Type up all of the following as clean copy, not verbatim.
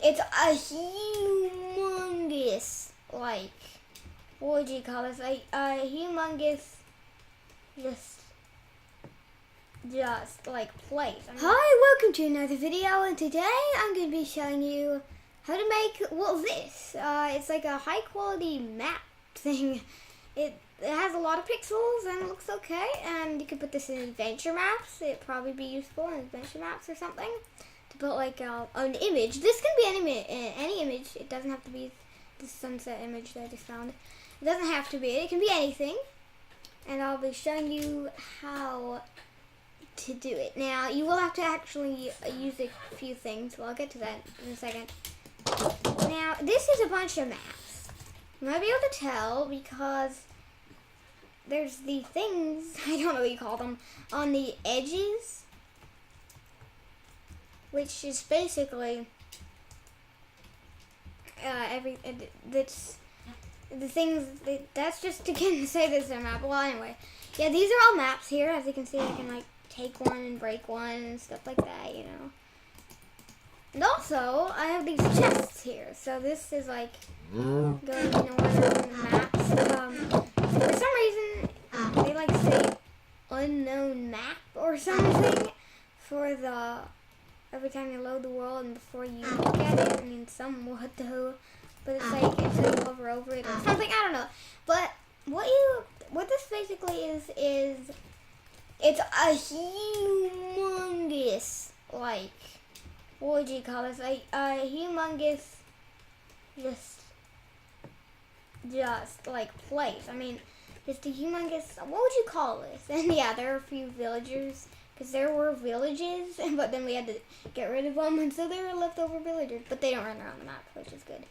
It's a humongous, like, what would you call this? Like, a humongous, just like place. Hi, welcome to another video, and today I'm going to be showing you how to make, well, this. It's like a high quality map thing. It has a lot of pixels and it looks okay, and you could put this in adventure maps. It'd probably be useful in adventure maps or something. To put like an image. This can be any image. It doesn't have to be the sunset image that I just found. It doesn't have to be. It can be anything. And I'll be showing you how to do it. Now, you will have to actually use a few things. Well, I'll get to that in a second. Now, this is a bunch of maps. You might be able to tell because there's the things, I don't know what you call them, on the edges, which is basically that's the things that's just to say this is a map. Well, anyway, yeah, these are all maps here. As you can see, I can like take one and break one and stuff like that, you know. And also, I have these chests here. So this is like going in order on the maps. For some reason, they like say unknown map or something for the every time you load the world and before you look at it. I mean, some would do, but it's like it says hover over it or something. I don't know. But what this basically is it's a humongous, like, what would you call this? Like a humongous, just like place. I mean, just a humongous. What would you call this? And yeah, there are a few villagers. Because there were villages, but then we had to get rid of them, and so there were leftover villagers. But they don't run around the map, which is good.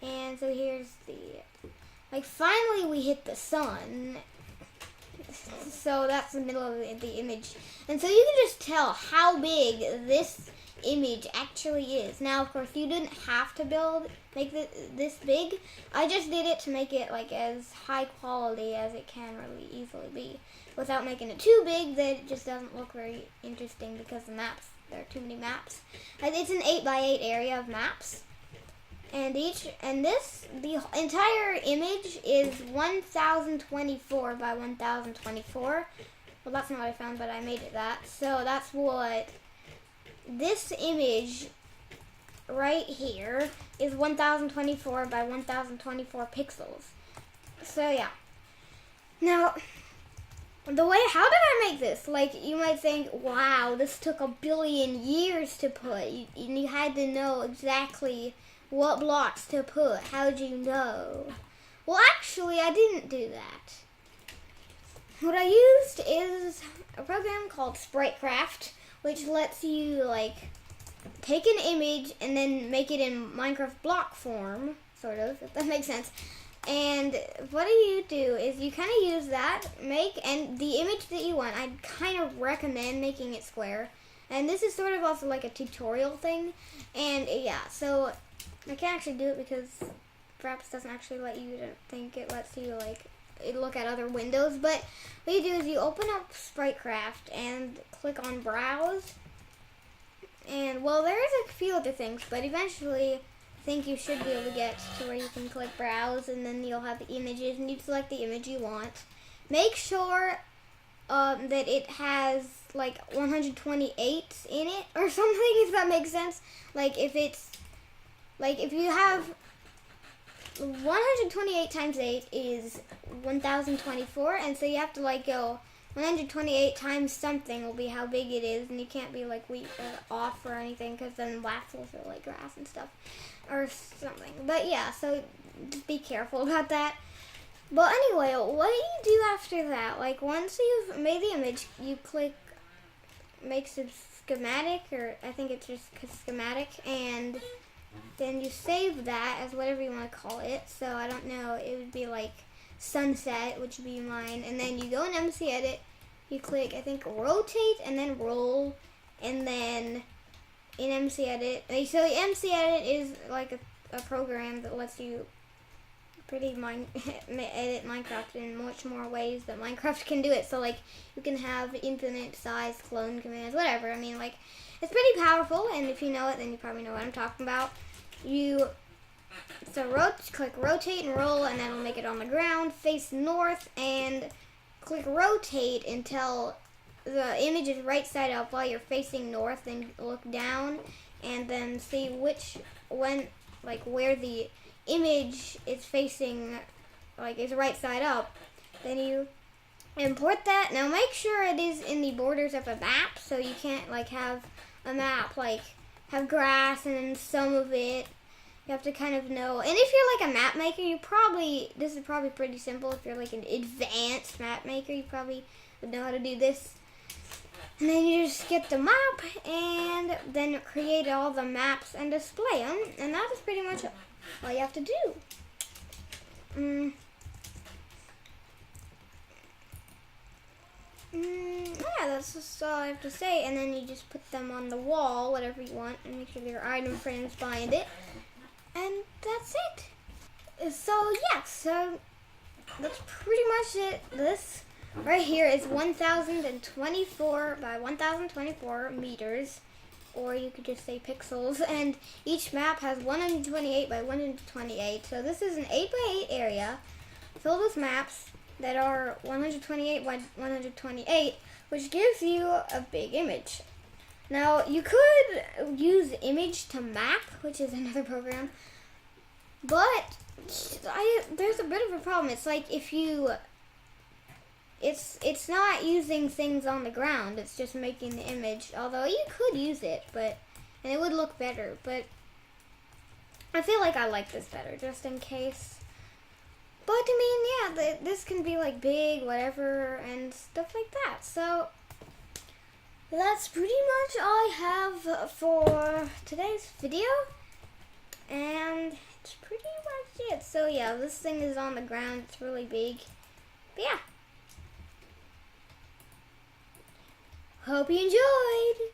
And so here's the, like, finally we hit the sun. So that's the middle of the image. And so you can just tell how big this image actually is. Now, of course, you didn't have to make this big. I just did it to make it, like, as high quality as it can really easily be, without making it too big that it just doesn't look very interesting because the maps, there are too many maps. It's an 8x8 area of maps. And the entire image is 1024 by 1024. Well, that's not what I found, but I made it that. So that's what this image right here is, 1024 by 1024 pixels. So yeah. Now, how did I make this? Like, you might think, wow, this took 1 billion years to put. You had to know exactly what blocks to put. How'd you know? Well, actually, I didn't do that. What I used is a program called Spritecraft, which lets you, like, take an image and then make it in Minecraft block form, sort of, if that makes sense. And what you do is you kind of use that, and the image that you want, I'd kind of recommend making it square. And this is sort of also like a tutorial thing. And yeah, so I can't actually do it because Fraps doesn't actually let you, I think it lets you like look at other windows. But what you do is you open up Spritecraft and click on Browse. And well, there is a few other things, but eventually I think you should be able to get to where you can click Browse, and then you'll have the images, and you select the image you want. Make sure that it has like 128 in it or something, if that makes sense. Like if you have 128 times 8 is 1024, and so you have to like go 128 times something will be how big it is, and you can't be like off or anything, because then wax will feel like grass and stuff or something. But yeah, so just be careful about that. But anyway, what do you do after that? Like, once you've made the image, you click make schematic, or I think it's just schematic, and then you save that as whatever you want to call it. So I don't know, it would be like sunset, which would be mine, and then you go in MC Edit, you click, I think, rotate, and then roll, and then in MC Edit, so MC Edit is like a program that lets you edit Minecraft in much more ways than Minecraft can do it. So like you can have infinite size clone commands, whatever. I mean, like, it's pretty powerful, and if you know it, then you probably know what I'm talking about. click rotate and roll, and then it'll make it on the ground. Face north and click rotate until the image is right side up while you're facing north. Then look down and then see where the image is facing, is right side up. Then you import that. Now make sure it is in the borders of a map, so you can't have a map have grass and then some of it. You have to kind of know. And if you're a map maker, this is probably pretty simple. If you're an advanced map maker, you probably would know how to do this. And then you just get the map and then create all the maps and display them. And that is pretty much all you have to do. Yeah, that's just all I have to say. And then you just put them on the wall, whatever you want, and make sure your item frames find it. And that's it. So yeah, so that's pretty much it. This right here is 1024 by 1024 meters, or you could just say pixels. And each map has 128 by 128. So this is an 8 by 8 area filled with maps that are 128 by 128, which gives you a big image. Now, you could use Image to Map, which is another program, but there's a bit of a problem. It's it's not using things on the ground. It's just making the image, although you could use it, and it would look better, but I feel like I like this better, just in case. But yeah, this can be big, whatever, and stuff like that. So that's pretty much all I have for today's video, and it's pretty much it. So yeah, this thing is on the ground. It's really big. But yeah, hope you enjoyed.